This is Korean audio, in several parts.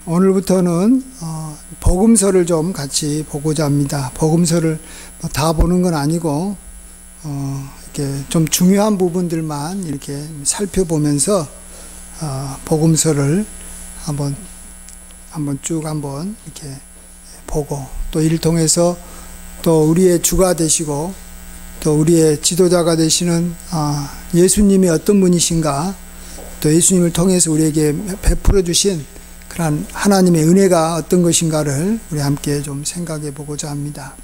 오늘부터는 복음서를 좀 같이 보고자 합니다. 복음서를 다 보는 건 아니고 이렇게 좀 중요한 부분들만 이렇게 살펴보면서 복음서를 한번 쭉 이렇게 보고, 또 이를 통해서 또 우리의 주가 되시고 또 우리의 지도자가 되시는 예수님이 어떤 분이신가, 또 예수님을 통해서 우리에게 베풀어 주신 그런 하나님의 은혜가 어떤 것인가를 우리 함께 좀 생각해 보고자 합니다.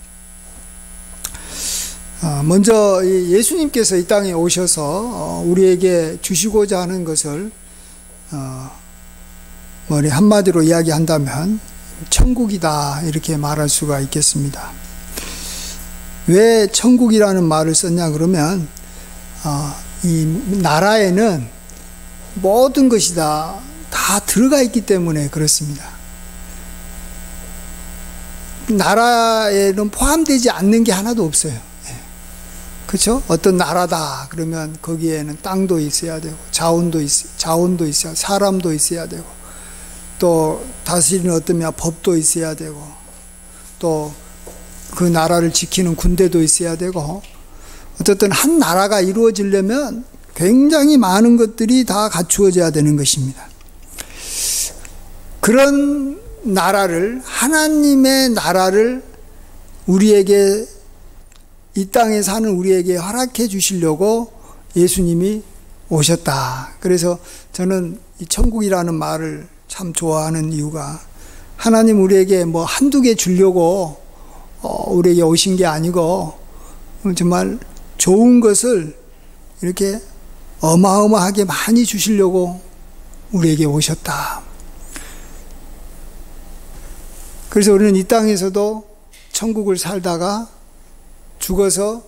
먼저 예수님께서 이 땅에 오셔서 우리에게 주시고자 하는 것을 한마디로 이야기한다면 천국이다, 이렇게 말할 수가 있겠습니다. 왜 천국이라는 말을 썼냐 그러면 이 나라에는 모든 것이 다 들어가 있기 때문에 그렇습니다. 나라에는 포함되지 않는 게 하나도 없어요. 그렇죠? 어떤 나라다 그러면 거기에는 땅도 있어야 되고 자원도 있어야, 사람도 있어야 되고, 또 다스리는 어떤 법도 있어야 되고, 또 그 나라를 지키는 군대도 있어야 되고, 어쨌든 한 나라가 이루어지려면 굉장히 많은 것들이 다 갖추어져야 되는 것입니다. 그런 나라를, 하나님의 나라를 우리에게, 이 땅에 사는 우리에게 허락해 주시려고 예수님이 오셨다. 그래서 저는 이 천국이라는 말을 참 좋아하는 이유가, 하나님 우리에게 한두 개 주려고 우리에게 오신 게 아니고 정말 좋은 것을 이렇게 어마어마하게 많이 주시려고 우리에게 오셨다. 그래서 우리는 이 땅에서도 천국을 살다가 죽어서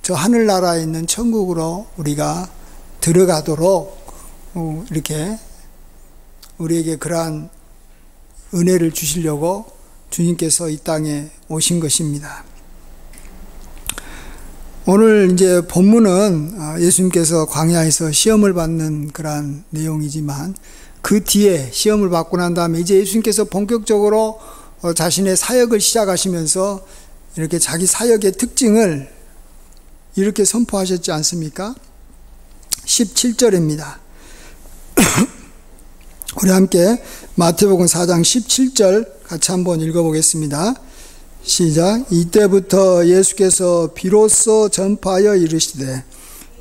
저 하늘나라에 있는 천국으로 우리가 들어가도록 이렇게 우리에게 그러한 은혜를 주시려고 주님께서 이 땅에 오신 것입니다. 오늘 이제 본문은 예수님께서 광야에서 시험을 받는 그러한 내용이지만, 그 뒤에 시험을 받고 난 다음에 이제 예수님께서 본격적으로 자신의 사역을 시작하시면서 이렇게 자기 사역의 특징을 이렇게 선포하셨지 않습니까? 17절입니다. 우리 함께 마태복음 4장 17절 같이 한번 읽어보겠습니다. 시작. 이때부터 예수께서 비로소 전파하여 이르시되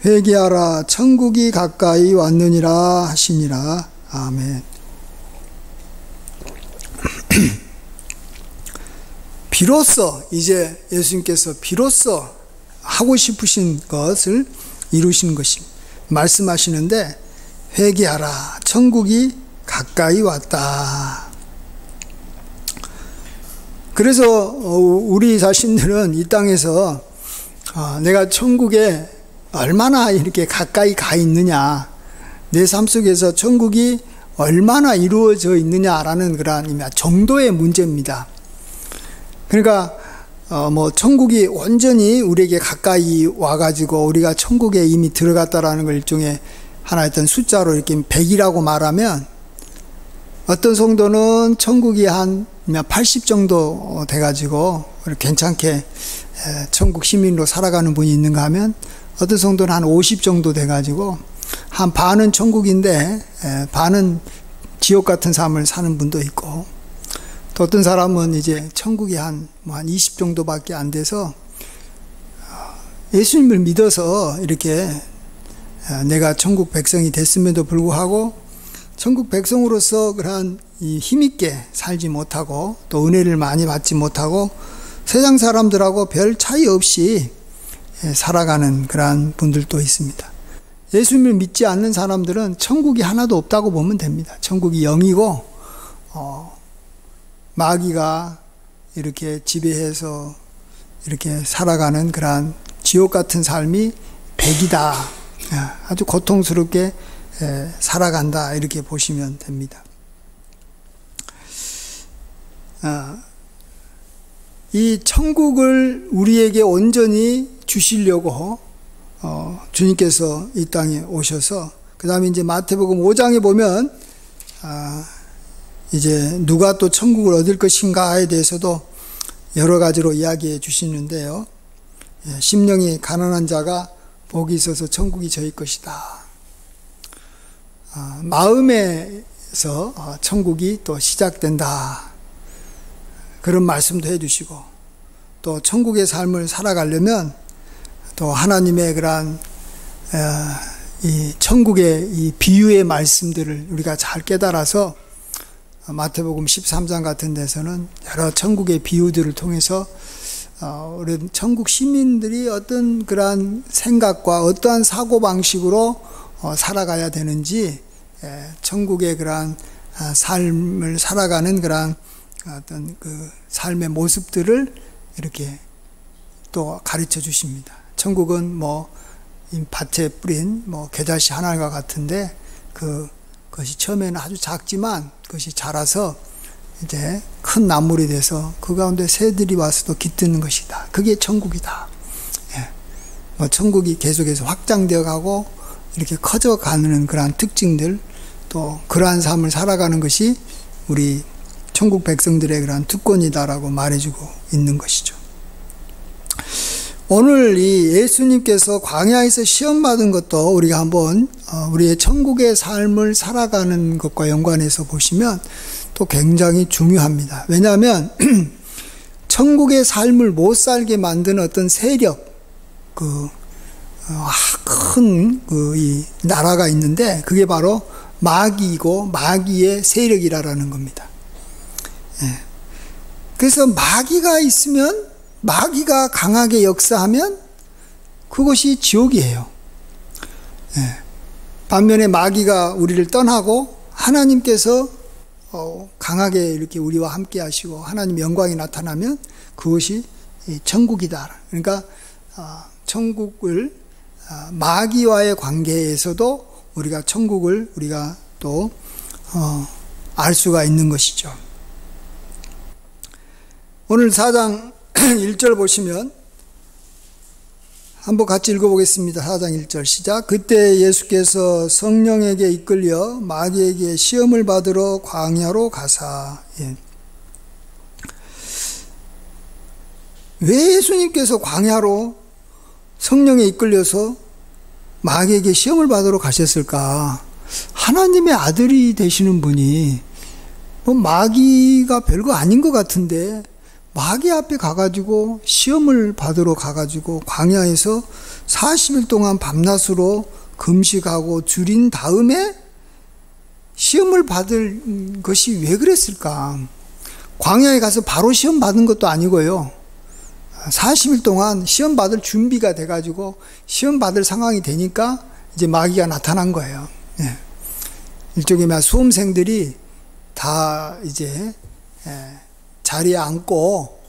회개하라, 천국이 가까이 왔느니라 하시니라. 아멘. 비로소, 이제 예수님께서 비로소 하고 싶으신 것을 이루신 것입니다. 말씀하시는데 회개하라, 천국이 가까이 왔다. 그래서 우리 자신들은 이 땅에서 내가 천국에 얼마나 이렇게 가까이 가 있느냐, 내 삶 속에서 천국이 얼마나 이루어져 있느냐라는 그런 정도의 문제입니다. 그러니까 천국이 온전히 우리에게 가까이 와가지고 우리가 천국에 이미 들어갔다라는 걸 일종의 하나의 어떤 숫자로 이렇게 100이라고 말하면, 어떤 성도는 천국이 한 80 정도 돼가지고 괜찮게 천국 시민으로 살아가는 분이 있는가 하면, 어떤 성도는 한 50 정도 돼가지고 한 반은 천국인데 반은 지옥 같은 삶을 사는 분도 있고, 또 어떤 사람은 이제 천국이 한 20 정도밖에 안 돼서 예수님을 믿어서 이렇게 내가 천국 백성이 됐음에도 불구하고 천국 백성으로서 그러한 힘있게 살지 못하고 또 은혜를 많이 받지 못하고 세상 사람들하고 별 차이 없이 살아가는 그러한 분들도 있습니다. 예수님을 믿지 않는 사람들은 천국이 하나도 없다고 보면 됩니다. 천국이 0이고 마귀가 이렇게 지배해서 이렇게 살아가는 그러한 지옥 같은 삶이 100이다. 아주 고통스럽게 살아간다, 이렇게 보시면 됩니다. 이 천국을 우리에게 온전히 주시려고 주님께서 이 땅에 오셔서, 그 다음에 이제 마태복음 5장에 보면 이제 누가 또 천국을 얻을 것인가에 대해서도 여러 가지로 이야기해 주시는데요. 심령이 가난한 자가 복이 있어서 천국이 저희 것이다. 마음에서 천국이 또 시작된다. 그런 말씀도 해주시고, 또 천국의 삶을 살아가려면 또 하나님의 그러한 이 천국의 이 비유의 말씀들을 우리가 잘 깨달아서 마태복음 13장 같은 데서는 여러 천국의 비유들을 통해서 우리 천국 시민들이 어떤 그러한 생각과 어떠한 사고방식으로 살아가야 되는지, 천국의 그러한 삶을 살아가는 그러한 어떤 그 삶의 모습들을 이렇게 또 가르쳐 주십니다. 천국은 뭐 밭에 뿌린 뭐 겨자씨 하나가 같은데, 그것이 처음에는 아주 작지만 그것이 자라서 이제 큰 나물이 돼서 그 가운데 새들이 와서 또 깃드는 것이다. 그게 천국이다. 뭐 천국이 계속해서 확장되어 가고 이렇게 커져가는 그러한 특징들, 또 그러한 삶을 살아가는 것이 우리 천국 백성들의 그러한 특권이다라고 말해주고 있는 것이죠. 오늘 이 예수님께서 광야에서 시험받은 것도 우리가 한번 우리의 천국의 삶을 살아가는 것과 연관해서 보시면 또 굉장히 중요합니다. 왜냐하면 천국의 삶을 못 살게 만드는 어떤 세력, 큰 이 나라가 있는데 그게 바로 마귀이고 마귀의 세력이라는 겁니다. 그래서 마귀가 있으면, 마귀가 강하게 역사하면 그것이 지옥이에요. 반면에 마귀가 우리를 떠나고 하나님께서 강하게 이렇게 우리와 함께 하시고 하나님 영광이 나타나면 그것이 천국이다. 그러니까 천국을 마귀와의 관계에서도 우리가 천국을 우리가 또 알 수가 있는 것이죠. 오늘 4장 1절 보시면 한번 같이 읽어보겠습니다. 4장 1절 시작. 그때 예수께서 성령에게 이끌려 마귀에게 시험을 받으러 광야로 가사. 왜 예수님께서 광야로 성령에 이끌려서 마귀에게 시험을 받으러 가셨을까? 하나님의 아들이 되시는 분이 뭐 마귀가 별거 아닌 것 같은데 마귀 앞에 가가지고 시험을 받으러 가가지고 광야에서 40일 동안 밤낮으로 금식하고 줄인 다음에 시험을 받을 것이 왜 그랬을까? 광야에 가서 바로 시험 받은 것도 아니고요. 40일 동안 시험 받을 준비가 돼가지고 시험 받을 상황이 되니까 이제 마귀가 나타난 거예요. 일종의 수험생들이 다 이제 자리에 앉고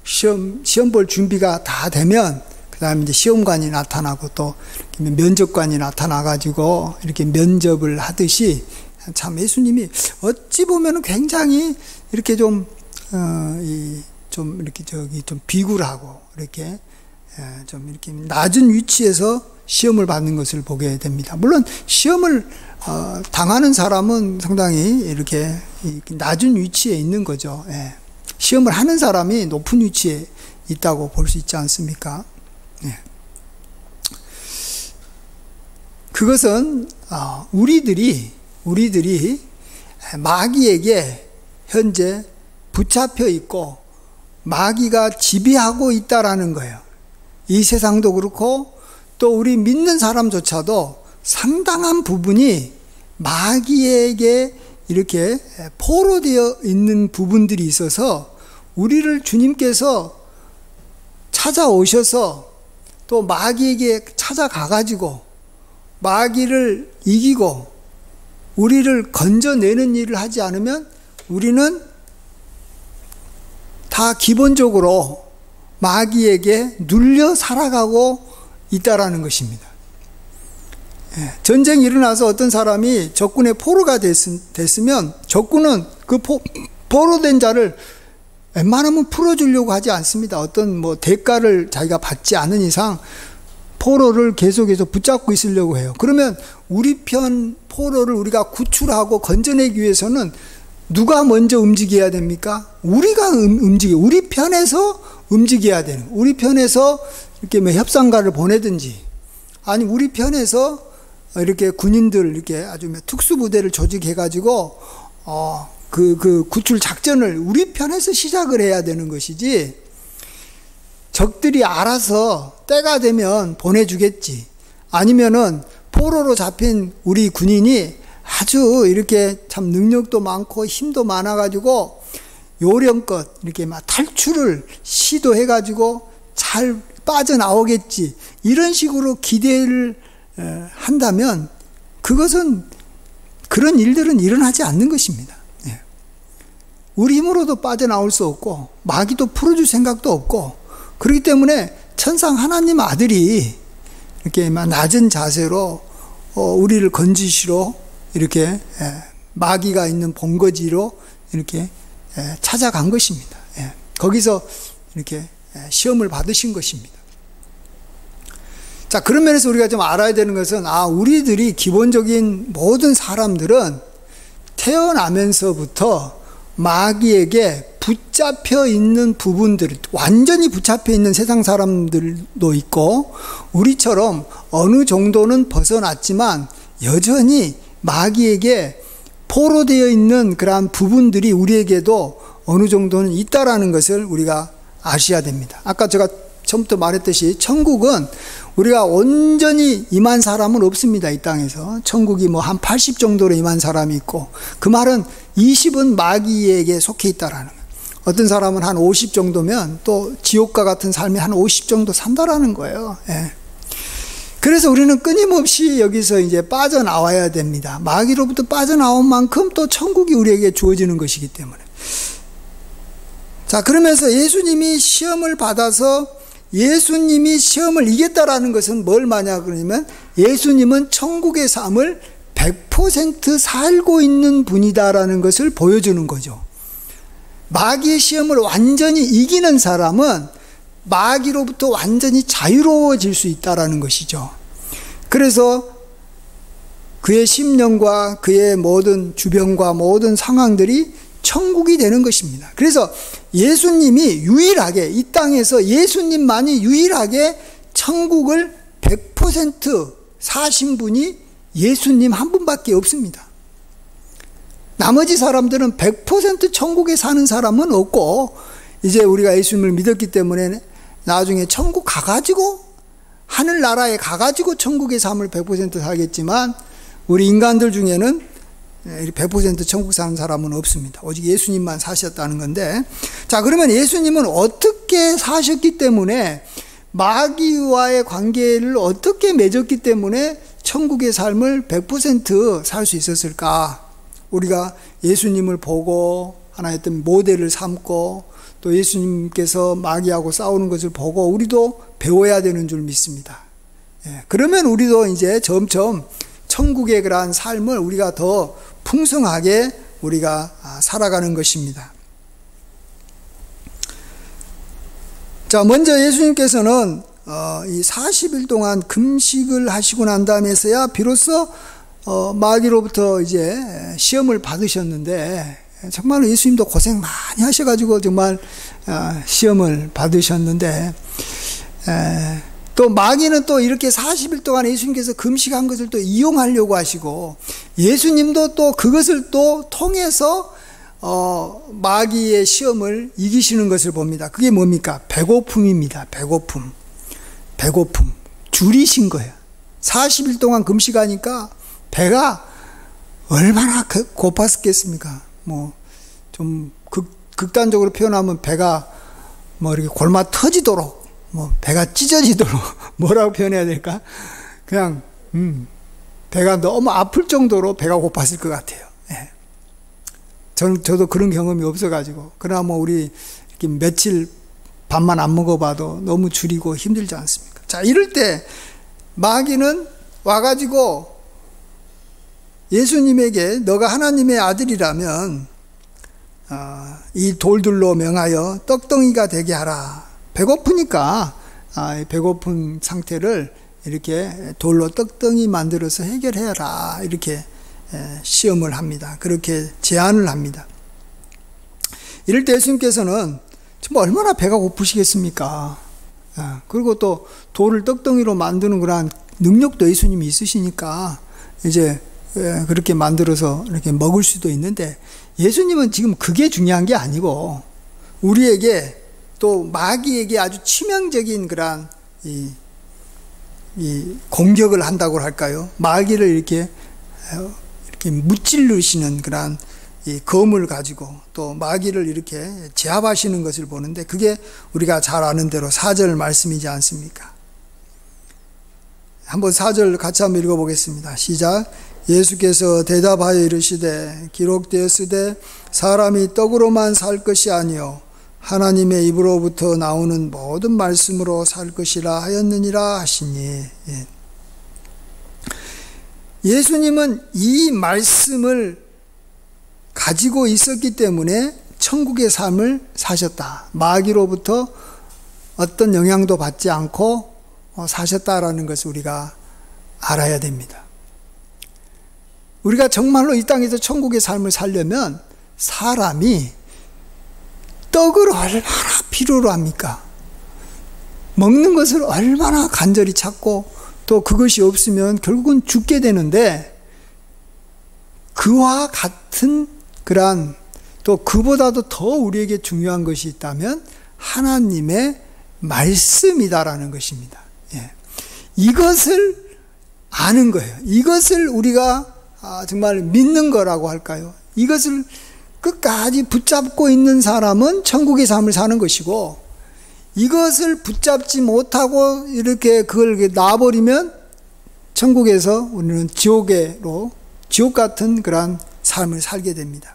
시험 볼 준비가 다 되면 그 다음에 이제 시험관이 나타나고 또 면접관이 나타나가지고 이렇게 면접을 하듯이 참 예수님이 어찌 보면 굉장히 이렇게 좀 이렇게 좀 비굴하고 이렇게 좀 이렇게 낮은 위치에서 시험을 받는 것을 보게 됩니다. 물론 시험을 당하는 사람은 상당히 이렇게 낮은 위치에 있는 거죠. 시험을 하는 사람이 높은 위치에 있다고 볼 수 있지 않습니까? 그것은 우리들이 마귀에게 현재 붙잡혀 있고 마귀가 지배하고 있다라는 거예요. 이 세상도 그렇고 또 우리 믿는 사람조차도 상당한 부분이 마귀에게 이렇게 포로되어 있는 부분들이 있어서 우리를 주님께서 찾아오셔서 또 마귀에게 찾아가가지고 마귀를 이기고 우리를 건져내는 일을 하지 않으면 우리는 다 기본적으로 마귀에게 눌려 살아가고 있다라는 것입니다. 전쟁이 일어나서 어떤 사람이 적군의 포로가 됐으면 적군은 그 포로된 자를 웬만하면 풀어주려고 하지 않습니다. 어떤 뭐 대가를 자기가 받지 않은 이상 포로를 계속해서 붙잡고 있으려고 해요. 그러면 우리 편 포로를 우리가 구출하고 건져내기 위해서는 누가 먼저 움직여야 됩니까? 우리가 우리 편에서 움직여야 되는, 우리 편에서 이렇게 뭐 협상가를 보내든지, 아니 우리 편에서 이렇게 군인들 이렇게 아주 특수부대를 조직해가지고 그 구출 작전을 우리 편에서 시작을 해야 되는 것이지, 적들이 알아서 때가 되면 보내주겠지, 아니면은 포로로 잡힌 우리 군인이 아주 이렇게 참 능력도 많고 힘도 많아가지고 요령껏 이렇게 막 탈출을 시도해가지고 잘 빠져나오겠지, 이런 식으로 기대를 한다면 그것은, 그런 일들은 일어나지 않는 것입니다. 우리 힘으로도 빠져나올 수 없고 마귀도 풀어줄 생각도 없고, 그렇기 때문에 천상 하나님 아들이 이렇게 낮은 자세로 우리를 건지시러 이렇게 마귀가 있는 본거지로 이렇게 찾아간 것입니다. 거기서 이렇게 시험을 받으신 것입니다. 자, 그런 면에서 우리가 좀 알아야 되는 것은, 우리들이 기본적인 모든 사람들은 태어나면서부터 마귀에게 붙잡혀 있는 부분들, 완전히 붙잡혀 있는 세상 사람들도 있고, 우리처럼 어느 정도는 벗어났지만 여전히 마귀에게 포로되어 있는 그러한 부분들이 우리에게도 어느 정도는 있다라는 것을 우리가 아셔야 됩니다. 아까 제가 처음부터 말했듯이 천국은 우리가 온전히 임한 사람은 없습니다. 이 땅에서 천국이 뭐 한 80 정도로 임한 사람이 있고, 그 말은 20은 마귀에게 속해 있다라는 거예요. 어떤 사람은 한 50 정도면 또 지옥과 같은 삶이 한 50 정도 산다라는 거예요. 그래서 우리는 끊임없이 여기서 이제 빠져나와야 됩니다. 마귀로부터 빠져나온 만큼 또 천국이 우리에게 주어지는 것이기 때문에. 자, 그러면서 예수님이 시험을 받아서 예수님이 시험을 이겼다라는 것은 뭘 말하냐 그러냐면, 예수님은 천국의 삶을 100% 살고 있는 분이다라는 것을 보여주는 거죠. 마귀의 시험을 완전히 이기는 사람은 마귀로부터 완전히 자유로워질 수 있다라는 것이죠. 그래서 그의 심령과 그의 모든 주변과 모든 상황들이 천국이 되는 것입니다. 그래서 예수님이 유일하게, 이 땅에서 예수님만이 유일하게 천국을 100% 사신 분이 예수님 한 분밖에 없습니다. 나머지 사람들은 100% 천국에 사는 사람은 없고, 이제 우리가 예수님을 믿었기 때문에 나중에 천국 가가지고, 하늘나라에 가가지고 천국의 삶을 100% 살겠지만, 우리 인간들 중에는 100% 천국 사는 사람은 없습니다. 오직 예수님만 사셨다는 건데, 자, 그러면 예수님은 어떻게 사셨기 때문에, 마귀와의 관계를 어떻게 맺었기 때문에 천국의 삶을 100% 살 수 있었을까? 우리가 예수님을 보고 하나의 어떤 모델을 삼고, 또 예수님께서 마귀하고 싸우는 것을 보고 우리도 배워야 되는 줄 믿습니다. 그러면 우리도 이제 점점 천국의 그러한 삶을 우리가 더 풍성하게 우리가 살아가는 것입니다. 자, 먼저 예수님께서는 이 40일 동안 금식을 하시고 난 다음에서야 비로소 마귀로부터 이제 시험을 받으셨는데, 정말 예수님도 고생 많이 하셔가지고 정말 시험을 받으셨는데, 또 마귀는 또 이렇게 40일 동안 예수님께서 금식한 것을 또 이용하려고 하시고, 예수님도 또 그것을 또 통해서 마귀의 시험을 이기시는 것을 봅니다. 그게 뭡니까? 배고픔입니다. 배고픔. 줄이신 거예요. 40일 동안 금식하니까 배가 얼마나 고팠겠습니까? 뭐 좀 극단적으로 표현하면 배가 뭐 이렇게 골마 터지도록, 뭐 배가 찢어지도록 뭐라고 표현해야 될까? 그냥 배가 너무 아플 정도로 배가 고팠을 것 같아요. 저도 그런 경험이 없어가지고. 그러나 뭐 우리 이렇게 며칠 밥만 안 먹어봐도 너무 줄이고 힘들지 않습니까? 자, 이럴 때 마귀는 와가지고 예수님에게 너가 하나님의 아들이라면 이 돌들로 명하여 떡덩이가 되게 하라. 배고프니까 배고픈 상태를 이렇게 돌로 떡덩이 만들어서 해결해라. 이렇게 시험을 합니다. 그렇게 제안을 합니다. 이럴 때 예수님께서는 정말 얼마나 배가 고프시겠습니까? 그리고 또 돌을 떡덩이로 만드는 그런 능력도 예수님이 있으시니까 이제 그렇게 만들어서 이렇게 먹을 수도 있는데, 예수님은 지금 그게 중요한 게 아니고 우리에게 또 마귀에게 아주 치명적인 그런 이 공격을 한다고 할까요? 마귀를 이렇게 무찌르시는 그런 이 검을 가지고 또 마귀를 이렇게 제압하시는 것을 보는데, 그게 우리가 잘 아는 대로 4절 말씀이지 않습니까? 한번 4절 같이 한번 읽어보겠습니다. 시작. 예수께서 대답하여 이르시되 기록되었으되 사람이 떡으로만 살 것이 아니요 하나님의 입으로부터 나오는 모든 말씀으로 살 것이라 하였느니라 하시니. 예수님은 이 말씀을 가지고 있었기 때문에 천국의 삶을 사셨다. 마귀로부터 어떤 영향도 받지 않고 사셨다라는 것을 우리가 알아야 됩니다. 우리가 정말로 이 땅에서 천국의 삶을 살려면 사람이 떡을 얼마나 필요로 합니까? 먹는 것을 얼마나 간절히 찾고 또 그것이 없으면 결국은 죽게 되는데, 그와 같은 그러한 또 그보다도 더 우리에게 중요한 것이 있다면 하나님의 말씀이다라는 것입니다. 이것을 아는 거예요. 이것을 우리가 정말 믿는 거라고 할까요? 이것을 끝까지 붙잡고 있는 사람은 천국의 삶을 사는 것이고, 이것을 붙잡지 못하고 이렇게 그걸 놔버리면 천국에서 우리는 지옥 같은 그러한 삶을 살게 됩니다.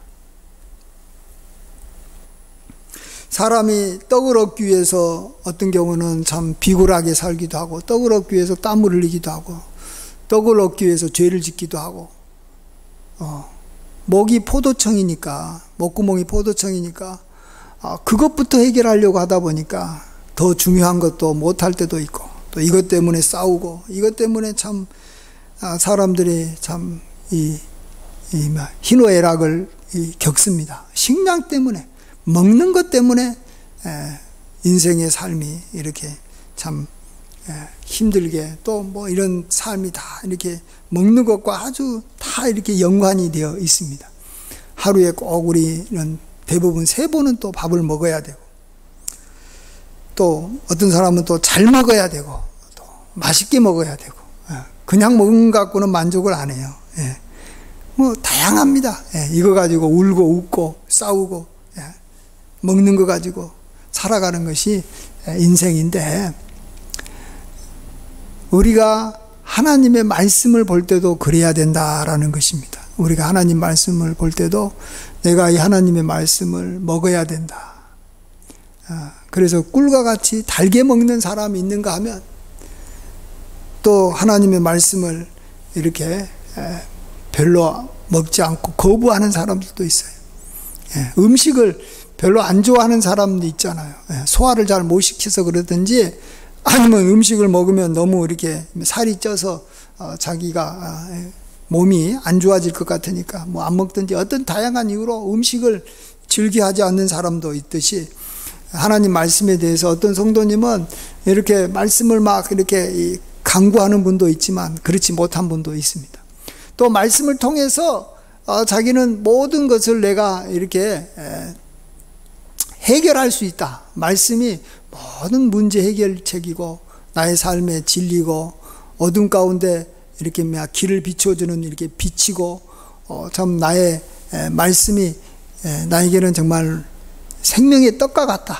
사람이 떡을 얻기 위해서 어떤 경우는 참 비굴하게 살기도 하고, 떡을 얻기 위해서 땀을 흘리기도 하고, 떡을 얻기 위해서 죄를 짓기도 하고, 목구멍이 포도청이니까 그것부터 해결하려고 하다 보니까 더 중요한 것도 못할 때도 있고, 또 이것 때문에 싸우고, 이것 때문에 참 사람들이 참 희노애락을 겪습니다. 식량 때문에, 먹는 것 때문에 인생의 삶이 이렇게 참 힘들게, 또 뭐 이런 삶이 다 이렇게 먹는 것과 아주 다 이렇게 연관이 되어 있습니다. 하루에 꼭 우리는 대부분 3번은 또 밥을 먹어야 되고, 또 어떤 사람은 또 잘 먹어야 되고, 또 맛있게 먹어야 되고, 그냥 먹은 것 갖고는 만족을 안 해요. 뭐 다양합니다. 이거 가지고 울고 웃고 싸우고, 먹는 거 가지고 살아가는 것이 인생인데, 우리가 하나님의 말씀을 볼 때도 그래야 된다라는 것입니다. 우리가 하나님 말씀을 볼 때도 내가 이 하나님의 말씀을 먹어야 된다. 그래서 꿀과 같이 달게 먹는 사람이 있는가 하면, 또 하나님의 말씀을 이렇게 별로 먹지 않고 거부하는 사람들도 있어요. 음식을 별로 안 좋아하는 사람도 있잖아요. 소화를 잘 못 시켜서 그러든지, 아니면 음식을 먹으면 너무 이렇게 살이 쪄서 자기가 몸이 안 좋아질 것 같으니까 뭐 안 먹든지, 어떤 다양한 이유로 음식을 즐겨하지 않는 사람도 있듯이, 하나님 말씀에 대해서 어떤 성도님은 이렇게 말씀을 막 이렇게 강구하는 분도 있지만 그렇지 못한 분도 있습니다. 또 말씀을 통해서 자기는 모든 것을 내가 이렇게 해결할 수 있다. 말씀이 모든 문제 해결책이고 나의 삶의 진리고, 어둠 가운데 이렇게 길을 비춰주는 이렇게 빛이고, 참 나의 말씀이 나에게는 정말 생명의 떡과 같다.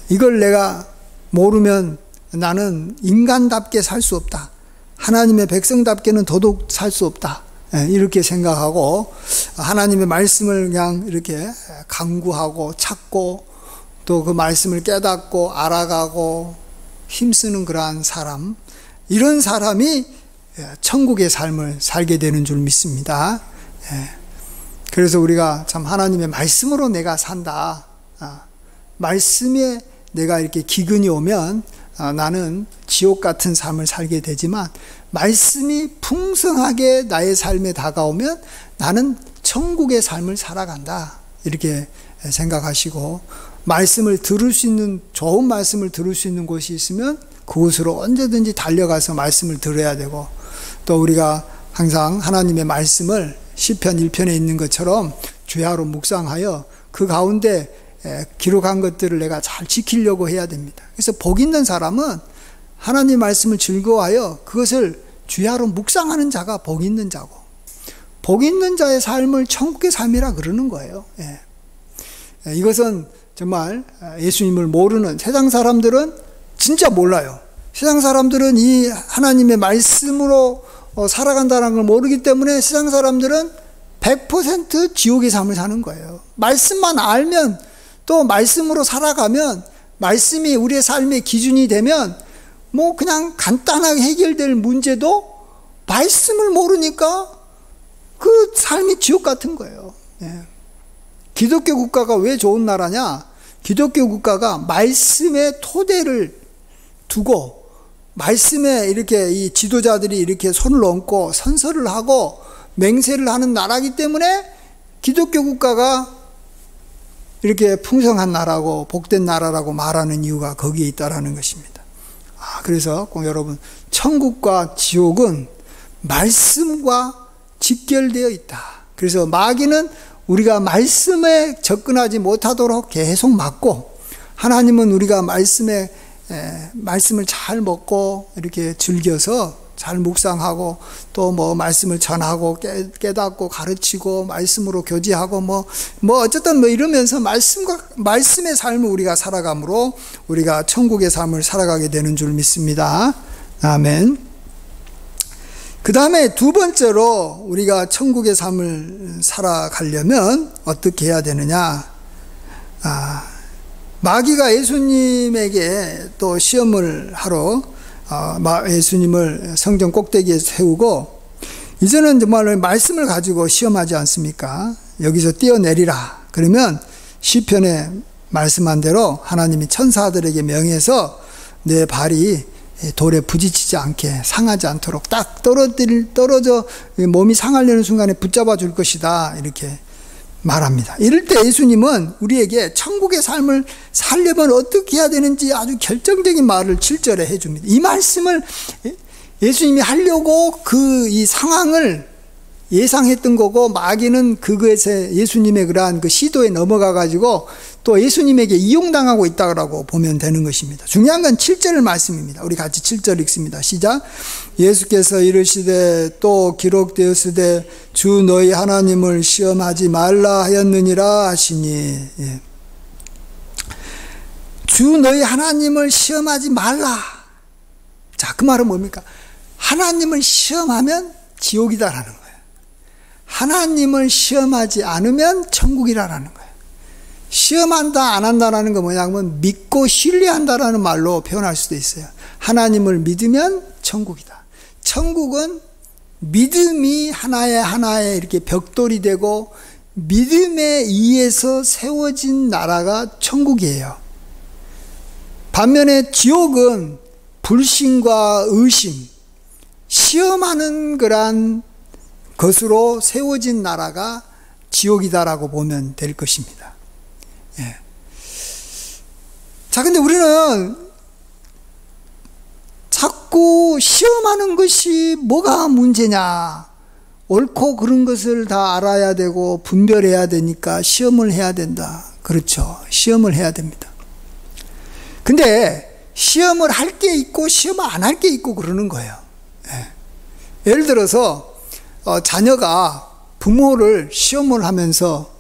이걸 내가 모르면 나는 인간답게 살 수 없다. 하나님의 백성답게는 더더욱 살 수 없다. 이렇게 생각하고 하나님의 말씀을 그냥 이렇게 강구하고 찾고, 또 그 말씀을 깨닫고 알아가고 힘쓰는 그러한 사람, 이런 사람이 천국의 삶을 살게 되는 줄 믿습니다. 그래서 우리가 참 하나님의 말씀으로 내가 산다, 말씀에 내가 이렇게 기근이 오면 나는 지옥 같은 삶을 살게 되지만, 말씀이 풍성하게 나의 삶에 다가오면 나는 천국의 삶을 살아간다. 이렇게 생각하시고, 말씀을 들을 수 있는, 좋은 말씀을 들을 수 있는 곳이 있으면 그곳으로 언제든지 달려가서 말씀을 들어야 되고, 또 우리가 항상 하나님의 말씀을 시편 1편에 있는 것처럼 주야로 묵상하여 그 가운데 기록한 것들을 내가 잘 지키려고 해야 됩니다. 그래서 복 있는 사람은 하나님 말씀을 즐거워하여 그것을 주야로 묵상하는 자가 복 있는 자고, 복 있는 자의 삶을 천국의 삶이라 그러는 거예요. 이것은 정말 예수님을 모르는 세상 사람들은 진짜 몰라요. 세상 사람들은 이 하나님의 말씀으로 살아간다는 걸 모르기 때문에 세상 사람들은 100% 지옥의 삶을 사는 거예요. 말씀만 알면, 또 말씀으로 살아가면, 말씀이 우리의 삶의 기준이 되면 뭐 그냥 간단하게 해결될 문제도 말씀을 모르니까 그 삶이 지옥 같은 거예요. 기독교 국가가 왜 좋은 나라냐? 기독교 국가가 말씀의 토대를 두고, 말씀에 이렇게 이 지도자들이 이렇게 손을 얹고 선서를 하고 맹세를 하는 나라이기 때문에 기독교 국가가 이렇게 풍성한 나라고 복된 나라라고 말하는 이유가 거기에 있다라는 것입니다. 그래서 꼭 여러분, 천국과 지옥은 말씀과 직결되어 있다. 그래서 마귀는 우리가 말씀에 접근하지 못하도록 계속 막고, 하나님은 우리가 말씀을 잘 먹고 이렇게 즐겨서 잘 묵상하고, 또 뭐 말씀을 전하고 깨닫고 가르치고 말씀으로 교제하고 뭐 어쨌든 뭐 이러면서 말씀의 삶을 우리가 살아감으로 우리가 천국의 삶을 살아가게 되는 줄 믿습니다. 아멘. 그 다음에 두 번째로 우리가 천국의 삶을 살아가려면 어떻게 해야 되느냐? 마귀가 예수님에게 또 시험을 하러 예수님을 성전 꼭대기에 세우고, 이제는 정말 말씀을 가지고 시험하지 않습니까? 여기서 뛰어내리라. 그러면 시편에 말씀한 대로 하나님이 천사들에게 명해서 내 발이 돌에 부딪히지 않게, 상하지 않도록 딱 떨어져 몸이 상하려는 순간에 붙잡아 줄 것이다, 이렇게 말합니다. 이럴 때 예수님은 우리에게 천국의 삶을 살려면 어떻게 해야 되는지 아주 결정적인 말을 7절에 해줍니다. 이 말씀을 예수님이 하려고 이 상황을 예상했던 거고, 마귀는 그것에 예수님의 그러한 그 시도에 넘어가 가지고 또 예수님에게 이용당하고 있다고 보면 되는 것입니다. 중요한 건 7절 말씀입니다. 우리 같이 7절 읽습니다. 시작. 예수께서 이르시되 또 기록되었으되 주 너희 하나님을 시험하지 말라 하였느니라 하시니. 주 너희 하나님을 시험하지 말라. 자, 그 말은 뭡니까? 하나님을 시험하면 지옥이다라는 거예요. 하나님을 시험하지 않으면 천국이라는 거예요. 시험한다 안 한다라는 건 뭐냐면 믿고 신뢰한다라는 말로 표현할 수도 있어요. 하나님을 믿으면 천국이다. 천국은 믿음이 하나에 이렇게 벽돌이 되고 믿음에 의해서 세워진 나라가 천국이에요. 반면에 지옥은 불신과 의심, 시험하는 그러한 것으로 세워진 나라가 지옥이다라고 보면 될 것입니다. 예. 자, 근데 우리는 자꾸 시험하는 것이 뭐가 문제냐, 옳고 그른 것을 다 알아야 되고 분별해야 되니까 시험을 해야 된다. 그렇죠. 시험을 해야 됩니다. 근데 시험을 할 게 있고 시험을 안 할 게 있고 그러는 거예요. 예. 예를 들어서 자녀가 부모를 시험을 하면서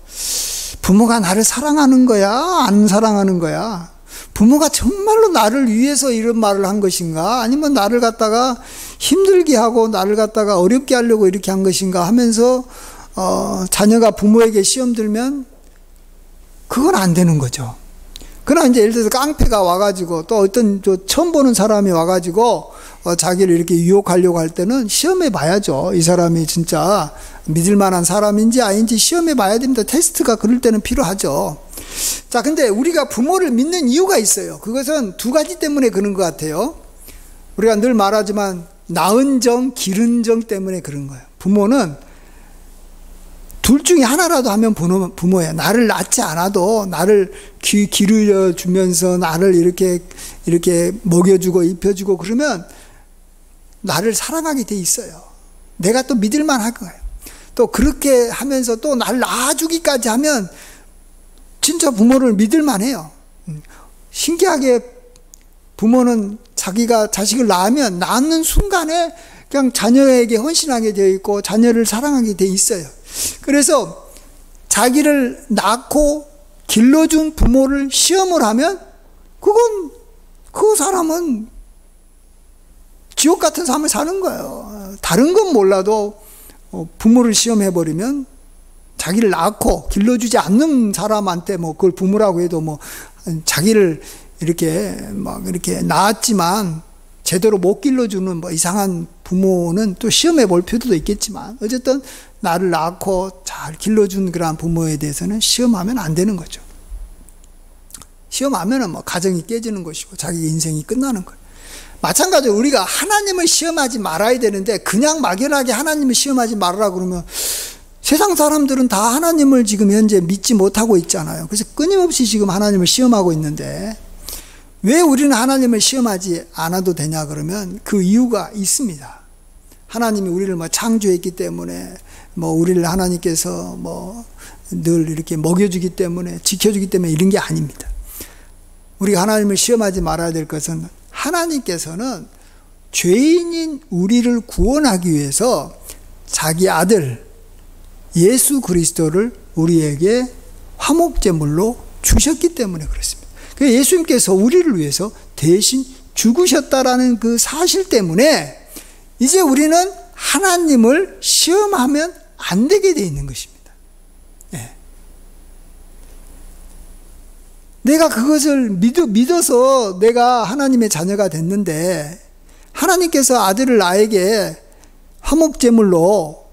부모가 나를 사랑하는 거야? 안 사랑하는 거야? 부모가 정말로 나를 위해서 이런 말을 한 것인가? 아니면 나를 갖다가 힘들게 하고 나를 갖다가 어렵게 하려고 이렇게 한 것인가 하면서 자녀가 부모에게 시험 들면 그건 안 되는 거죠. 그러나 이제 예를 들어서 깡패가 와가지고 또 어떤 처음 보는 사람이 와가지고 자기를 이렇게 유혹하려고 할 때는 시험해 봐야죠. 이 사람이 진짜 믿을 만한 사람인지 아닌지 시험해 봐야 됩니다. 테스트가 그럴 때는 필요하죠. 자, 근데 우리가 부모를 믿는 이유가 있어요. 그것은 두 가지 때문에 그런 것 같아요. 우리가 늘 말하지만 낳은 정, 기른 정 때문에 그런 거예요. 부모는 둘 중에 하나라도 하면 부모예요. 나를 낳지 않아도 나를 기르려 주면서 나를 이렇게 먹여주고 입혀주고 그러면 나를 사랑하게 돼 있어요. 내가 또 믿을만 할 거예요. 또 그렇게 하면서 또 나를 낳아주기까지 하면 진짜 부모를 믿을만 해요. 신기하게 부모는 자기가 자식을 낳으면 낳는 순간에 그냥 자녀에게 헌신하게 되어 있고 자녀를 사랑하게 되어 있어요. 그래서 자기를 낳고 길러준 부모를 시험을 하면 그 사람은 지옥 같은 삶을 사는 거예요. 다른 건 몰라도 부모를 시험해버리면 자기를 낳고 길러주지 않는 사람한테 그걸 부모라고 해도 자기를 이렇게 낳았지만 제대로 못 길러주는 이상한 부모는 또 시험해 볼 필요도 있겠지만 어쨌든 나를 낳고 잘 길러준 그런 부모에 대해서는 시험하면 안 되는 거죠. 시험하면은 가정이 깨지는 것이고 자기 인생이 끝나는 거예요. 마찬가지로 우리가 하나님을 시험하지 말아야 되는데 그냥 막연하게 하나님을 시험하지 말으라 그러면 세상 사람들은 다 하나님을 지금 현재 믿지 못하고 있잖아요. 그래서 끊임없이 지금 하나님을 시험하고 있는데 왜 우리는 하나님을 시험하지 않아도 되냐 그러면 그 이유가 있습니다. 하나님이 우리를 창조했기 때문에 우리를 하나님께서 늘 이렇게 먹여주기 때문에 지켜주기 때문에 이런 게 아닙니다. 우리가 하나님을 시험하지 말아야 될 것은 하나님께서는 죄인인 우리를 구원하기 위해서 자기 아들 예수 그리스도를 우리에게 화목제물로 주셨기 때문에 그렇습니다. 예수님께서 우리를 위해서 대신 죽으셨다라는 그 사실 때문에 이제 우리는 하나님을 시험하면 안 되게 되어 있는 것입니다. 내가 그것을 믿어서 내가 하나님의 자녀가 됐는데 하나님께서 아들을 나에게 화목제물로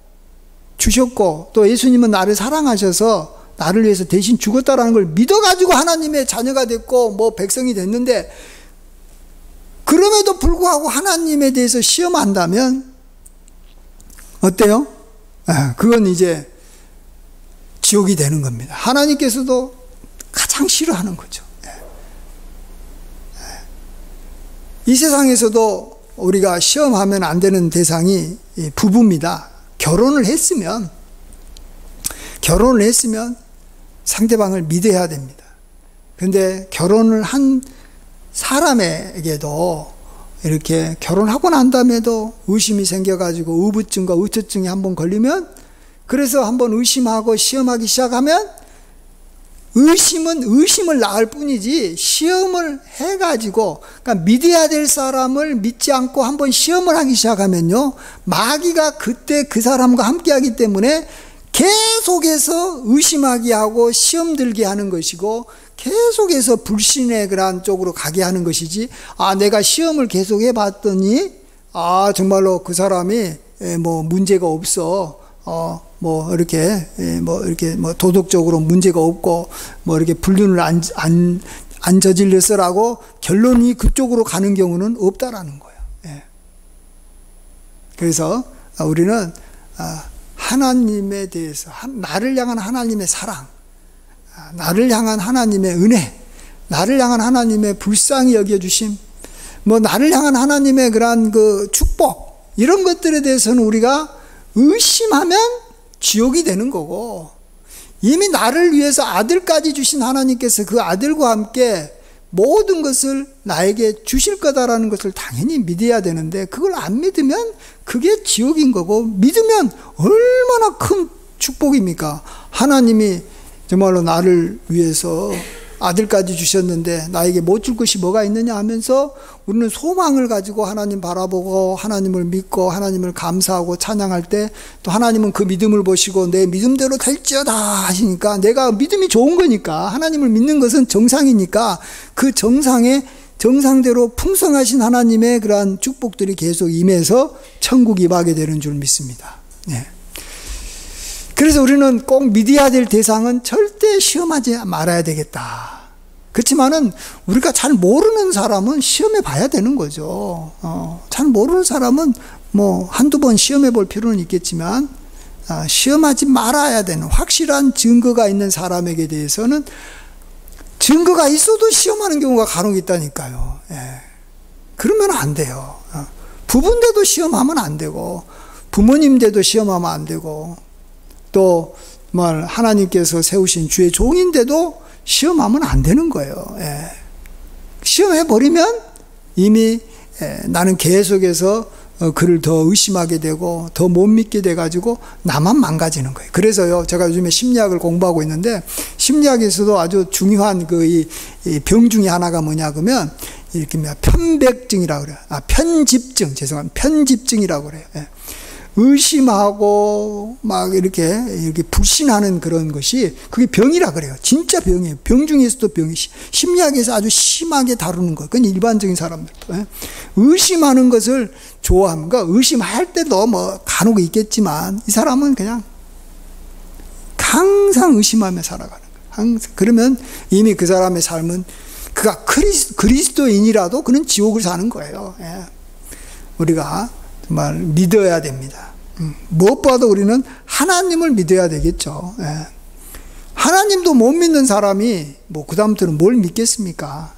주셨고 또 예수님은 나를 사랑하셔서 나를 위해서 대신 죽었다라는 걸 믿어가지고 하나님의 자녀가 됐고 백성이 됐는데 그럼에도 불구하고 하나님에 대해서 시험한다면 어때요? 그건 이제 지옥이 되는 겁니다. 하나님께서도 가장 싫어하는 거죠. 이 세상에서도 우리가 시험하면 안 되는 대상이 부부입니다. 결혼을 했으면 상대방을 믿어야 됩니다. 그런데 결혼을 한 사람에게도 이렇게 결혼하고 난 다음에도 의심이 생겨가지고 의부증과 의처증이 한번 걸리면 그래서 한번 의심하고 시험하기 시작하면 의심은 의심을 낳을 뿐이지 시험을 해가지고 그러니까 믿어야 될 사람을 믿지 않고 한번 시험을 하기 시작하면요 마귀가 그때 그 사람과 함께하기 때문에 계속해서 의심하게 하고 시험 들게 하는 것이고 계속해서 불신의 그러한 쪽으로 가게 하는 것이지 내가 시험을 계속 해봤더니 정말로 그 사람이 문제가 없어 이렇게 도덕적으로 문제가 없고 이렇게 불륜을 안 저질렀어라고 결론이 그쪽으로 가는 경우는 없다라는 거예요. 그래서 우리는 하나님에 대해서 나를 향한 하나님의 사랑, 나를 향한 하나님의 은혜, 나를 향한 하나님의 불쌍히 여겨주심, 나를 향한 하나님의 그러한 그 축복 이런 것들에 대해서는 우리가 의심하면 지옥이 되는 거고 이미 나를 위해서 아들까지 주신 하나님께서 그 아들과 함께 모든 것을 나에게 주실 거다라는 것을 당연히 믿어야 되는데 그걸 안 믿으면 그게 지옥인 거고 믿으면 얼마나 큰 축복입니까? 하나님이 정말로 나를 위해서 아들까지 주셨는데 나에게 못 줄 것이 뭐가 있느냐 하면서 우리는 소망을 가지고 하나님 바라보고 하나님을 믿고 하나님을 감사하고 찬양할 때 또 하나님은 그 믿음을 보시고 내 믿음대로 될지어다 하시니까 내가 믿음이 좋은 거니까 하나님을 믿는 것은 정상이니까 그 정상대로 풍성하신 하나님의 그러한 축복들이 계속 임해서 천국 임하게 되는 줄 믿습니다. 그래서 우리는 꼭 믿어야 될 대상은 절대 시험하지 말아야 되겠다. 그렇지만은 우리가 잘 모르는 사람은 시험해 봐야 되는 거죠. 잘 모르는 사람은 한두 번 시험해 볼 필요는 있겠지만 시험하지 말아야 되는 확실한 증거가 있는 사람에게 대해서는 증거가 있어도 시험하는 경우가 간혹 있다니까요. 그러면 안 돼요. 부부인데도 시험하면 안 되고, 부모님인데도 시험하면 안 되고, 또 하나님께서 세우신 주의 종인데도 시험하면 안 되는 거예요. 시험해버리면 이미 나는 계속해서 그를 더 의심하게 되고 더 못 믿게 돼가지고 나만 망가지는 거예요. 그래서요, 제가 요즘에 심리학을 공부하고 있는데, 심리학에서도 아주 중요한 이 병 중에 하나가 뭐냐 그러면 이렇게 편백증이라고 그래요. 편집증, 죄송합니다. 편집증이라고 그래요. 의심하고 막 이렇게 불신하는 그런 것이 그게 병이라 그래요. 진짜 병이에요. 병 중에서도 병이 심리학에서 아주 심하게 다루는 거. 그건 일반적인 사람들도 의심하는 것을 좋아하는 거. 의심할 때도 간혹 있겠지만 이 사람은 그냥 항상 의심하며 살아가는 거예요. 항상. 그러면 이미 그 사람의 삶은 그가 그리스도인이라도 그는 지옥을 사는 거예요. 우리가 정말 믿어야 됩니다. 무엇보다도 우리는 하나님을 믿어야 되겠죠. 하나님도 못 믿는 사람이 그다음부터는 뭘 믿겠습니까?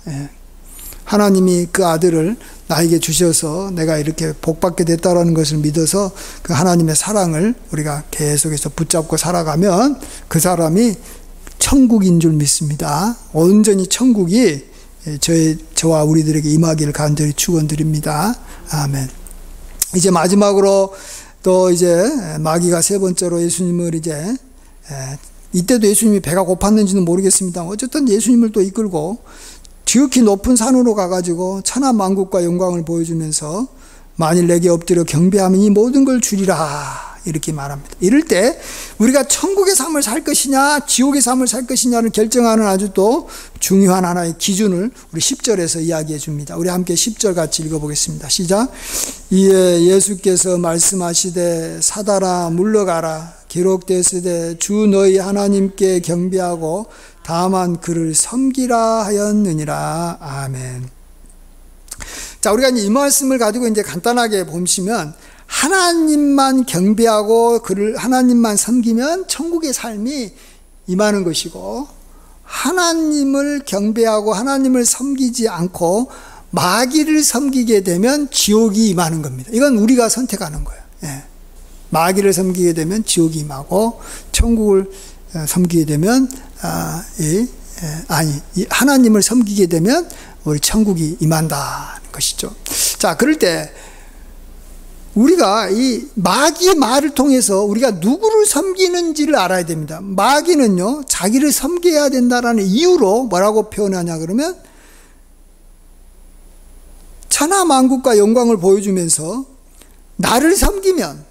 하나님이 그 아들을 나에게 주셔서 내가 이렇게 복받게 됐다라는 것을 믿어서 그 하나님의 사랑을 우리가 계속해서 붙잡고 살아가면 그 사람이 천국인 줄 믿습니다. 온전히 천국이 저와 우리들에게 임하기를 간절히 축원드립니다. 아멘. 이제 마지막으로 또 이제 마귀가 세 번째로 예수님을 이때도 예수님이 배가 고팠는지는 모르겠습니다. 어쨌든 예수님을 또 이끌고 지극히 높은 산으로 가가지고 천하만국과 영광을 보여주면서 만일 내게 엎드려 경배하면 이 모든 걸 주리라 이렇게 말합니다. 이럴 때 우리가 천국의 삶을 살 것이냐 지옥의 삶을 살 것이냐를 결정하는 아주 또 중요한 하나의 기준을 우리 10절에서 이야기해 줍니다. 우리 함께 10절 같이 읽어보겠습니다. 시작. 이에 예수께서 말씀하시되 사다라 물러가라 기록되으되 주 너희 하나님께 경배하고 다만 그를 섬기라 하였느니라. 아멘. 자, 우리가 이 말씀을 가지고 이제 간단하게 보시면 하나님만 경배하고 그를 하나님만 섬기면 천국의 삶이 임하는 것이고, 하나님을 경배하고 하나님을 섬기지 않고 마귀를 섬기게 되면 지옥이 임하는 겁니다. 이건 우리가 선택하는 거예요. 마귀를 섬기게 되면 지옥이 임하고 천국을 섬기게 되면 하나님을 섬기게 되면 우리 천국이 임한다는 것이죠. 자, 그럴 때 우리가 이 마귀의 말을 통해서 우리가 누구를 섬기는지를 알아야 됩니다. 마귀는요, 자기를 섬겨야 된다라는 이유로 뭐라고 표현하냐 그러면 천하만국과 영광을 보여주면서 나를 섬기면,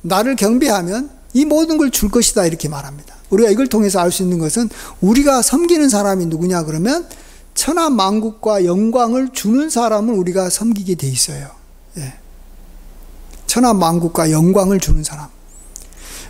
나를 경배하면 이 모든 걸 줄 것이다 이렇게 말합니다. 우리가 이걸 통해서 알 수 있는 것은 우리가 섬기는 사람이 누구냐 그러면 천하만국과 영광을 주는 사람을 우리가 섬기게 돼 있어요. 천하만국과 영광을 주는 사람.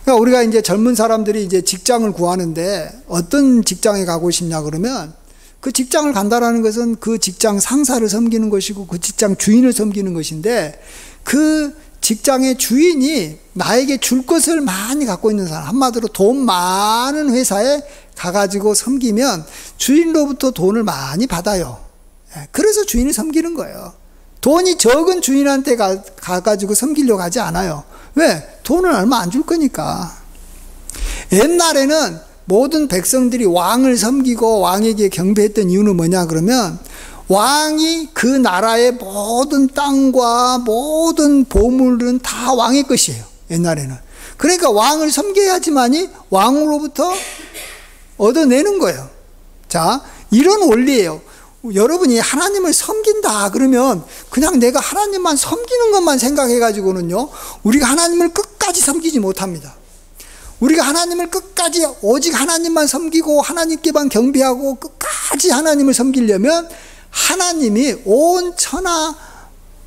그러니까 우리가 이제 젊은 사람들이 이제 직장을 구하는데 어떤 직장에 가고 싶냐 그러면 그 직장을 간다라는 것은 그 직장 상사를 섬기는 것이고 그 직장 주인을 섬기는 것인데, 그 직장의 주인이 나에게 줄 것을 많이 갖고 있는 사람, 한마디로 돈 많은 회사에 가가지고 섬기면 주인로부터 돈을 많이 받아요. 그래서 주인을 섬기는 거예요. 돈이 적은 주인한테 가가지고 섬기려고 하지 않아요. 왜? 돈을 얼마 안 줄 거니까. 옛날에는 모든 백성들이 왕을 섬기고 왕에게 경배했던 이유는 뭐냐 그러면 왕이 그 나라의 모든 땅과 모든 보물은 다 왕의 것이에요. 옛날에는. 그러니까 왕을 섬겨야지만이 왕으로부터 얻어내는 거예요. 자, 이런 원리예요. 여러분이 하나님을 섬긴다 그러면 그냥 내가 하나님만 섬기는 것만 생각해가지고는요, 우리가 하나님을 끝까지 섬기지 못합니다. 우리가 하나님을 끝까지 오직 하나님만 섬기고 하나님께만 경배하고 끝까지 하나님을 섬기려면 하나님이 온 천하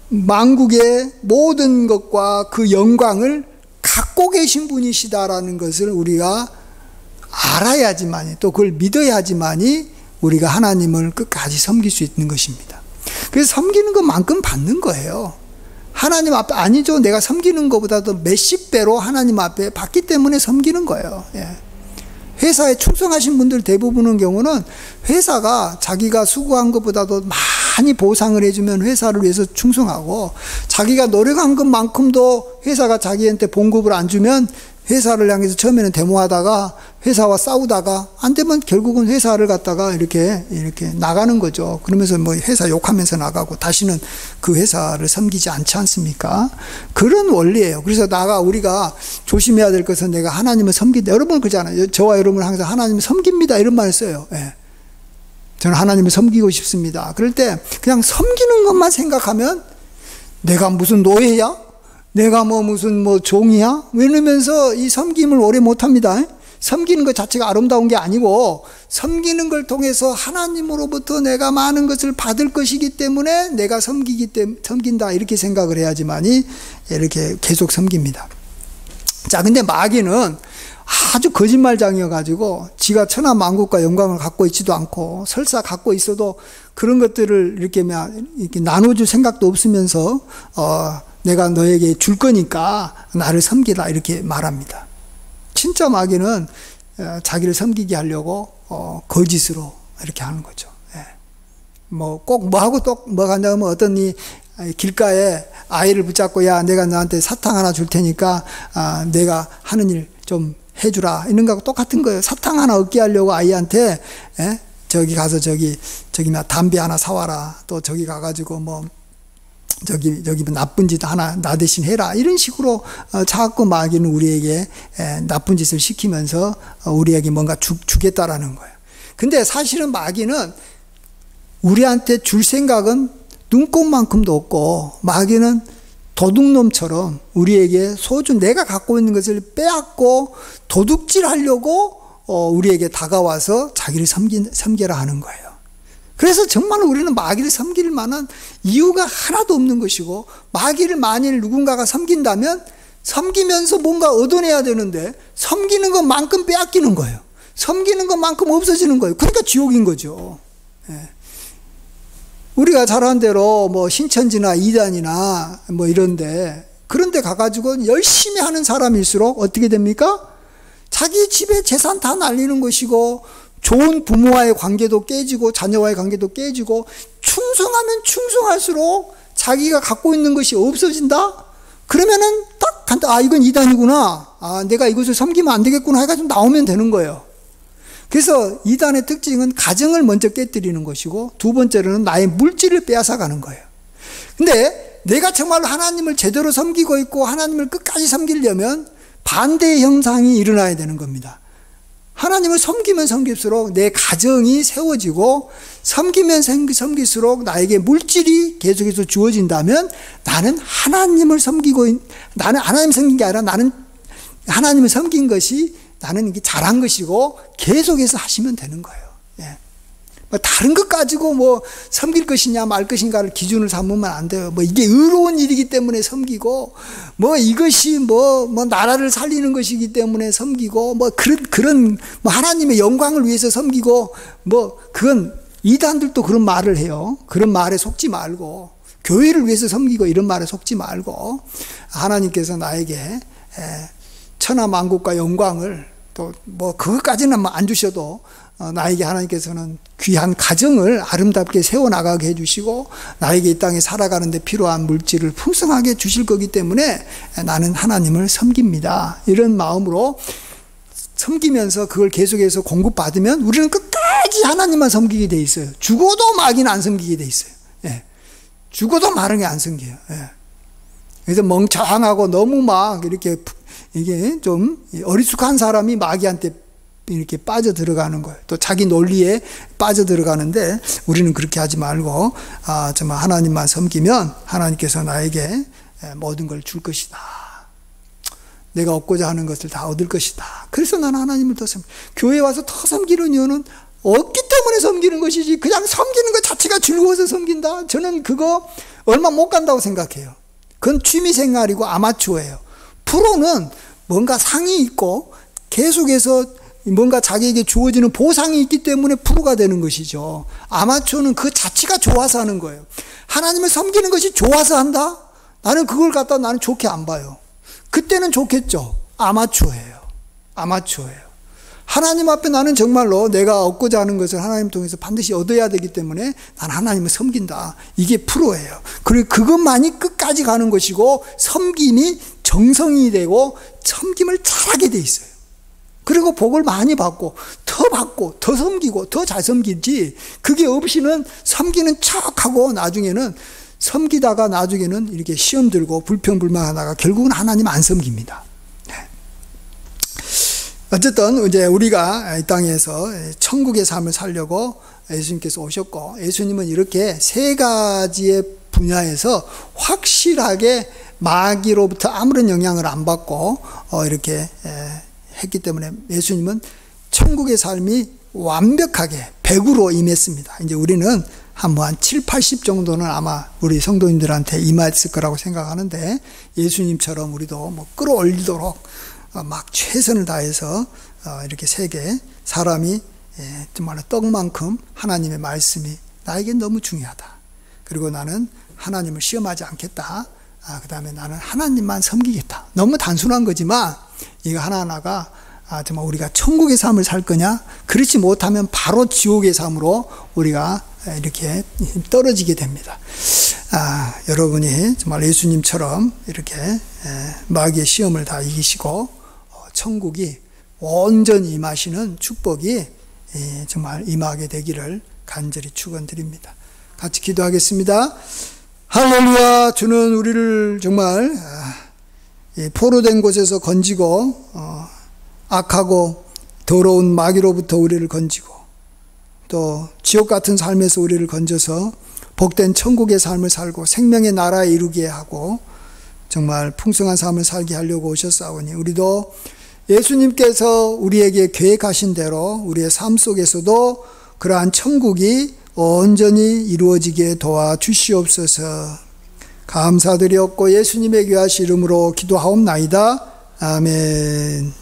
만국의 모든 것과 그 영광을 갖고 계신 분이시다라는 것을 우리가 알아야지만이, 또 그걸 믿어야지만이 우리가 하나님을 끝까지 섬길 수 있는 것입니다. 그래서 섬기는 것만큼 받는 거예요. 하나님 앞에 아니죠. 내가 섬기는 것보다도 몇십 배로 하나님 앞에 받기 때문에 섬기는 거예요. 예. 회사에 충성하신 분들 대부분의 경우는 회사가 자기가 수고한 것보다도 많이 보상을 해주면 회사를 위해서 충성하고, 자기가 노력한 것만큼도 회사가 자기한테 봉급을 안 주면 회사를 향해서 처음에는 데모하다가 회사와 싸우다가 안 되면 결국은 회사를 갖다가 이렇게 나가는 거죠. 그러면서 뭐 회사 욕하면서 나가고 다시는 그 회사를 섬기지 않지 않습니까? 그런 원리예요. 그래서 우리가 조심해야 될 것은 내가 하나님을 섬긴다. 여러분 그러잖아요. 저와 여러분은 항상 하나님을 섬깁니다. 이런 말을 써요. 예. 저는 하나님을 섬기고 싶습니다. 그럴 때 그냥 섬기는 것만 생각하면 내가 무슨 노예야? 내가 무슨 종이야? 이러면서 이 섬김을 오래 못합니다. 섬기는 것 자체가 아름다운 게 아니고, 섬기는 걸 통해서 하나님으로부터 내가 많은 것을 받을 것이기 때문에 내가 섬긴다 이렇게 생각을 해야지만이 이렇게 계속 섬깁니다. 자, 근데 마귀는 아주 거짓말장이어가지고 지가 천하만국과 영광을 갖고 있지도 않고, 설사 갖고 있어도 그런 것들을 이렇게 나눠줄 생각도 없으면서 내가 너에게 줄 거니까 나를 섬기라 이렇게 말합니다. 진짜 마귀는 자기를 섬기게 하려고 거짓으로 이렇게 하는 거죠. 예. 꼭 뭐하고 또 뭐가 한다면 어떤 길가에 아이를 붙잡고, 야, 내가 너한테 사탕 하나 줄 테니까 내가 하는 일 좀 해주라, 이런 거하고 똑같은 거예요. 사탕 하나 얻게 하려고 아이한테, 예? 저기 가서 저기 담배 하나 사와라, 또 저기 가가지고 저기 나쁜 짓 하나 나 대신 해라, 이런 식으로 자꾸 마귀는 우리에게 나쁜 짓을 시키면서 우리에게 뭔가 주겠다라는 거예요. 근데 사실은 마귀는 우리한테 줄 생각은 눈꼽만큼도 없고, 마귀는 도둑놈처럼 우리에게 내가 갖고 있는 것을 빼앗고 도둑질하려고 우리에게 다가와서 자기를 섬기라 하는 거예요. 그래서 정말 우리는 마귀를 섬길 만한 이유가 하나도 없는 것이고, 마귀를 만일 누군가가 섬긴다면 섬기면서 뭔가 얻어내야 되는데 섬기는 것만큼 빼앗기는 거예요. 섬기는 것만큼 없어지는 거예요. 그러니까 지옥인 거죠. 예. 우리가 잘 아는 대로 신천지나 이단이나 이런데, 그런데 가가지고 열심히 하는 사람일수록 어떻게 됩니까? 자기 집에 재산 다 날리는 것이고, 좋은 부모와의 관계도 깨지고 자녀와의 관계도 깨지고, 충성하면 충성할수록 자기가 갖고 있는 것이 없어진다? 그러면은 딱 이건 이단이구나, 내가 이것을 섬기면 안 되겠구나 해가지고 나오면 되는 거예요. 그래서 이단의 특징은 가정을 먼저 깨뜨리는 것이고, 두 번째로는 나의 물질을 빼앗아가는 거예요. 근데 내가 정말 하나님을 제대로 섬기고 있고 하나님을 끝까지 섬기려면 반대의 현상이 일어나야 되는 겁니다. 하나님을 섬기면 섬길수록 내 가정이 세워지고, 섬기면 섬길수록 나에게 물질이 계속해서 주어진다면 나는 하나님을 나는 하나님 섬긴 게 아니라 나는 하나님을 섬긴 것이 나는 이게 잘한 것이고 계속해서 하시면 되는 거예요. 예. 다른 것 가지고 섬길 것이냐 말 것인가를 기준을 삼으면 안 돼요. 이게 의로운 일이기 때문에 섬기고, 이것이 나라를 살리는 것이기 때문에 섬기고, 그런 하나님의 영광을 위해서 섬기고, 그건 이단들도 그런 말을 해요. 그런 말에 속지 말고, 교회를 위해서 섬기고 이런 말에 속지 말고, 하나님께서 나에게 천하만국과 영광을, 또 그것까지는 안 주셔도 나에게 하나님께서는 귀한 가정을 아름답게 세워나가게 해주시고, 나에게 이 땅에 살아가는 데 필요한 물질을 풍성하게 주실 거기 때문에 나는 하나님을 섬깁니다, 이런 마음으로 섬기면서 그걸 계속해서 공급받으면 우리는 끝까지 하나님만 섬기게 돼 있어요. 죽어도 마귀는 안 섬기게 돼 있어요. 예. 죽어도 마귀는 안 섬겨요. 예. 그래서 멍청하고 너무 이게 좀 어리숙한 사람이 마귀한테 이렇게 빠져 들어가는 거예요. 또 자기 논리에 빠져 들어가는데, 우리는 그렇게 하지 말고 정말 하나님만 섬기면 하나님께서 나에게 모든 걸 줄 것이다. 내가 얻고자 하는 것을 다 얻을 것이다. 그래서 나는 하나님을 더 교회에 와서 더 섬기는 이유는 없기 때문에 섬기는 것이지, 그냥 섬기는 것 자체가 즐거워서 섬긴다? 저는 그거 얼마 못 간다고 생각해요. 그건 취미생활이고 아마추어예요. 프로는 뭔가 상이 있고 계속해서 뭔가 자기에게 주어지는 보상이 있기 때문에 프로가 되는 것이죠. 아마추어는 그 자체가 좋아서 하는 거예요. 하나님을 섬기는 것이 좋아서 한다? 나는 그걸 갖다 나는 좋게 안 봐요. 그때는 좋겠죠. 아마추어예요. 하나님 앞에 나는 정말로 내가 얻고자 하는 것을 하나님 통해서 반드시 얻어야 되기 때문에 난 하나님을 섬긴다. 이게 프로예요. 그리고 그것만이 끝까지 가는 것이고 섬김이 정성이 되고 섬김을 잘하게 돼 있어요. 그리고 복을 많이 받고 더 섬기고 더 잘 섬기지, 그게 없이는 섬기는 척하고 나중에는 섬기다가 나중에는 이렇게 시험 들고 불평불만하다가 결국은 하나님 안 섬깁니다. 어쨌든 이제 우리가 이 땅에서 천국의 삶을 살려고 예수님께서 오셨고, 예수님은 이렇게 세 가지의 분야에서 확실하게 마귀로부터 아무런 영향을 안 받고 이렇게 했기 때문에 예수님은 천국의 삶이 완벽하게 100으로 임했습니다. 이제 우리는 한 7, 80 정도는 아마 우리 성도님들한테 임했을 거라고 생각하는데, 예수님처럼 우리도 끌어올리도록 막 최선을 다해서 이렇게 세계 사람이 정말로 떡만큼 하나님의 말씀이 나에겐 너무 중요하다. 그리고 나는 하나님을 시험하지 않겠다. 그 다음에 나는 하나님만 섬기겠다. 너무 단순한 거지만 이거 하나하나가 정말 우리가 천국의 삶을 살 거냐? 그렇지 못하면 바로 지옥의 삶으로 우리가 이렇게 떨어지게 됩니다. 여러분이 정말 예수님처럼 이렇게 마귀의 시험을 다 이기시고 천국이 온전히 임하시는 축복이 정말 임하게 되기를 간절히 축원드립니다. 같이 기도하겠습니다. 할렐루야. 주는 우리를 정말 포로된 곳에서 건지고 악하고 더러운 마귀로부터 우리를 건지고 또 지옥 같은 삶에서 우리를 건져서 복된 천국의 삶을 살고 생명의 나라에 이루게 하고 정말 풍성한 삶을 살게 하려고 오셨사오니, 우리도 예수님께서 우리에게 계획하신 대로 우리의 삶 속에서도 그러한 천국이 온전히 이루어지게 도와주시옵소서. 감사드렸고 예수님의 귀하신 이름으로 기도하옵나이다. 아멘.